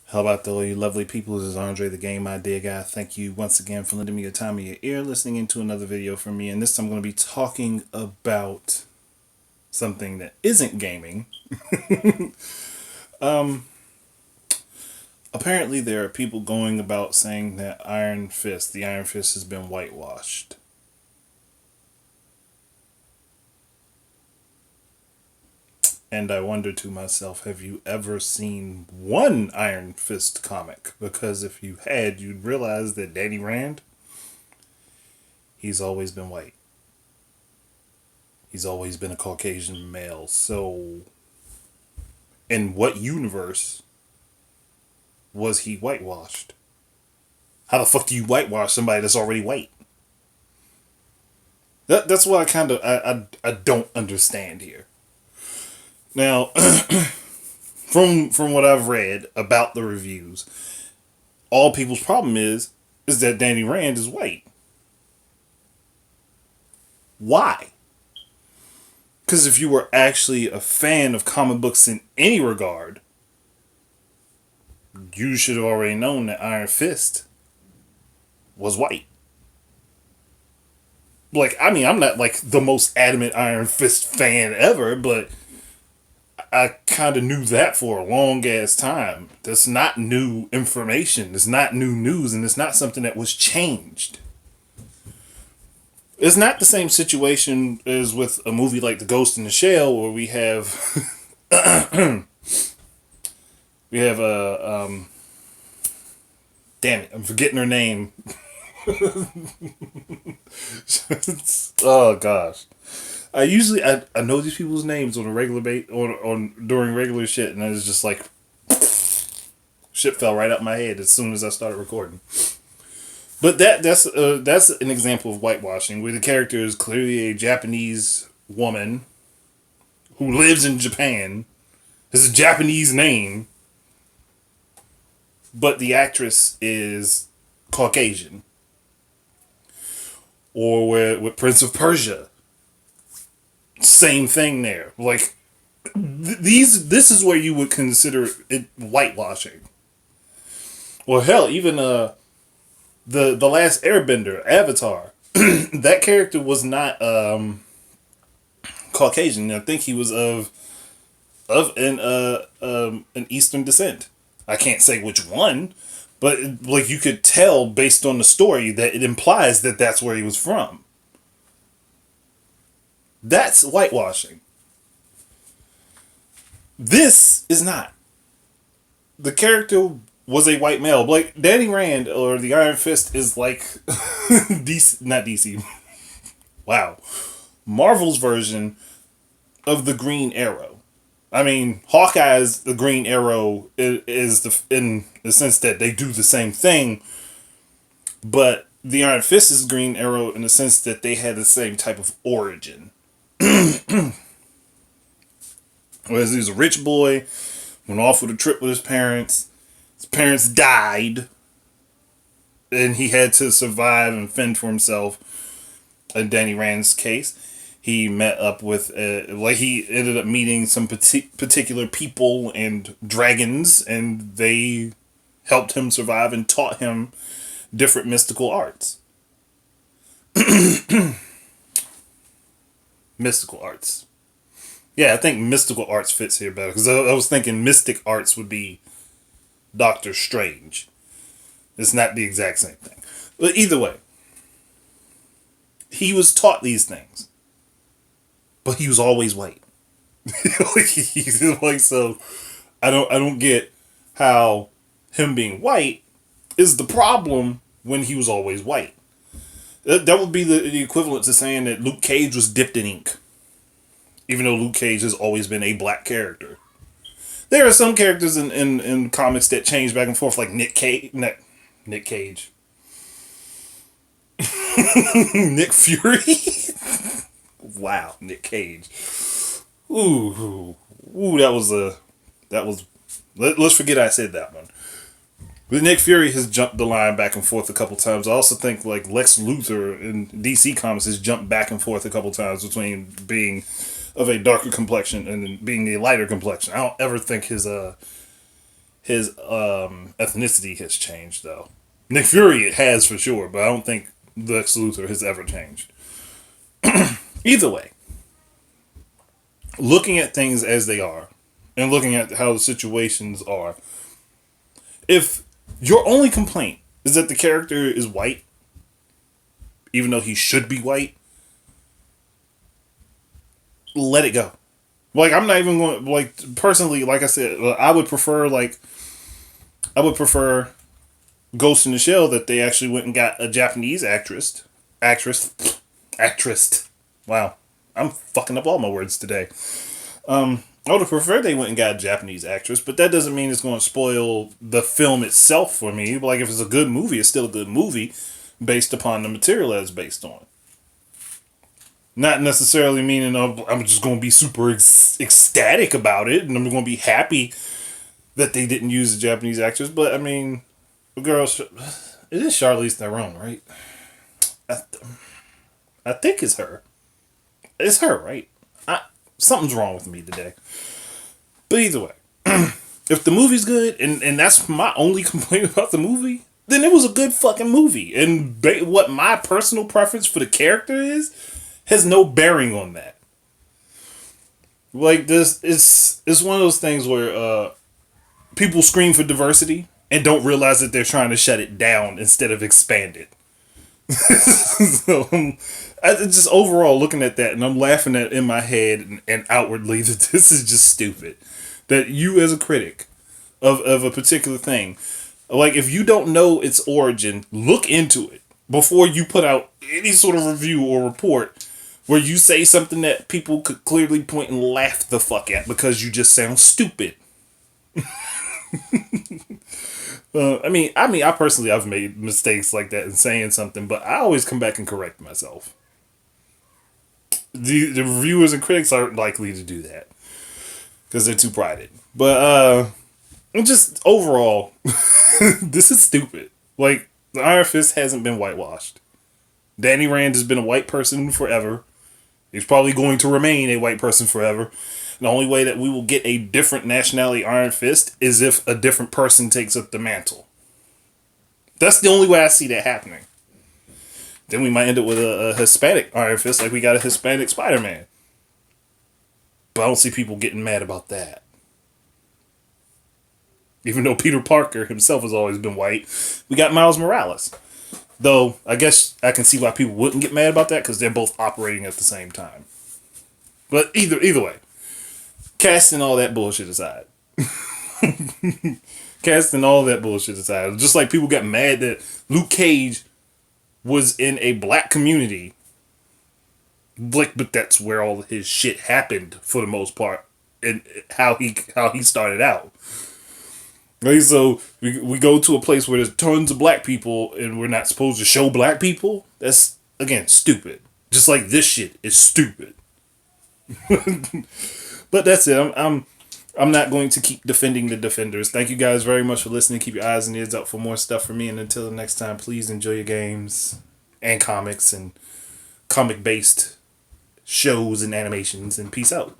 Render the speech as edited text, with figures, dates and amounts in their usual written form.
How about the you lovely people? This is Andre the Game Idea Guy. Thank you once again for lending me your time and your ear, listening into another video from me. And this time I'm going to be talking about something that isn't gaming. Apparently, there are people going about saying that the Iron Fist has been whitewashed. And I wonder to myself, have you ever seen one Iron Fist comic? Because if you had, you'd realize that Danny Rand, he's always been white. He's always been a Caucasian male. So, in what universe was he whitewashed? How the fuck do you whitewash somebody that's already white? That's what I don't understand here. Now, from what I've read about the reviews, all people's problem is that Danny Rand is white. Why? Because if you were actually a fan of comic books in any regard, you should have already known that Iron Fist was white. Like, I mean, I'm not like the most adamant Iron Fist fan ever, but I kind of knew that for a long ass time. That's not new information. It's not new news, and it's not something that was changed. It's not the same situation as with a movie like The Ghost in the Shell, where we have we have a damn it, I'm forgetting her name. Oh gosh. I know these people's names on a regular on during regular shit, and it's just like shit fell right out my head as soon as I started recording. But that's an example of whitewashing, where the character is clearly a Japanese woman who lives in Japan, has a Japanese name, but the actress is Caucasian. Or with Prince of Persia, same thing there. Like this is where you would consider it whitewashing. Well, hell, even the last Airbender, Avatar, that character was not Caucasian. I think he was of an Eastern descent. I can't say which one, but like you could tell based on the story that it implies that that's where he was from. That's whitewashing. This is not. The character was a white male. Like Danny Rand or the Iron Fist is like DC, not DC. Wow, Marvel's version of the Green Arrow. I mean, Hawkeye's the Green Arrow is the in the sense that they do the same thing, but the Iron Fist is Green Arrow in the sense that they had the same type of origin. Whereas he was a rich boy, went off with a trip with his parents. His parents died, and he had to survive and fend for himself. In Danny Rand's case, he met up with like he ended up meeting some particular people and dragons, and they helped him survive and taught him different mystical arts. Mystical arts. Yeah, I think mystical arts fits here better because I was thinking mystic arts would be Doctor Strange. It's not the exact same thing. But either way, he was taught these things, but he was always white. Like so, I don't get how him being white is the problem when he was always white. That would be the equivalent to saying that Luke Cage was dipped in ink, even though Luke Cage has always been a black character. There are some characters in comics that change back and forth, like Nick Cage, Nick Fury. Wow, Nick Cage. Ooh, ooh, that was. Let's forget I said that one. But Nick Fury has jumped the line back and forth a couple times. I also think like Lex Luthor in DC Comics has jumped back and forth a couple times between being of a darker complexion and being a lighter complexion. I don't ever think his ethnicity has changed though. Nick Fury it has for sure, but I don't think Lex Luthor has ever changed. Either way, looking at things as they are and looking at how the situations are, if your only complaint is that the character is white, even though he should be white, let it go. Like, I'm not even going, like, personally, like I said, I would prefer Ghost in the Shell that they actually went and got a Japanese actress. Wow. I'm fucking up all my words today. I would have preferred they went and got a Japanese actress, but that doesn't mean it's going to spoil the film itself for me. Like, if it's a good movie, it's still a good movie based upon the material that it's based on. Not necessarily meaning I'm just going to be super ecstatic about it and I'm going to be happy that they didn't use a Japanese actress, but I mean, the girl, it is Charlize Theron, right? I think it's her. It's her, right? Something's wrong with me today. But either way, if the movie's good, and that's my only complaint about the movie, then it was a good fucking movie. And what my personal preference for the character is has no bearing on that. Like, this, it's one of those things where people scream for diversity and don't realize that they're trying to shut it down instead of expand it. So I just overall looking at that and I'm laughing at in my head and outwardly that this is just stupid. That you as a critic of a particular thing, like, if you don't know its origin, look into it before you put out any sort of review or report where you say something that people could clearly point and laugh the fuck at because you just sound stupid. I personally, I've made mistakes like that in saying something, but I always come back and correct myself. The reviewers and critics aren't likely to do that because they're too prided. But just overall, this is stupid. Like, the Iron Fist hasn't been whitewashed. Danny Rand has been a white person forever. He's probably going to remain a white person forever. The only way that we will get a different nationality Iron Fist is if a different person takes up the mantle. That's the only way I see that happening. Then we might end up with a Hispanic Iron Fist like we got a Hispanic Spider-Man. But I don't see people getting mad about that. Even though Peter Parker himself has always been white, we got Miles Morales. Though, I guess I can see why people wouldn't get mad about that because they're both operating at the same time. But either way, casting all that bullshit aside. Casting all that bullshit aside. Just like people got mad that Luke Cage was in a black community. Like, but that's where all his shit happened for the most part. And how he started out. Right, so we go to a place where there's tons of black people and we're not supposed to show black people. That's, again, stupid. Just like this shit is stupid. But that's it. I'm not going to keep defending the defenders. Thank you guys very much for listening. Keep your eyes and ears out for more stuff from me. And until the next time, please enjoy your games and comics and comic-based shows and animations. And peace out.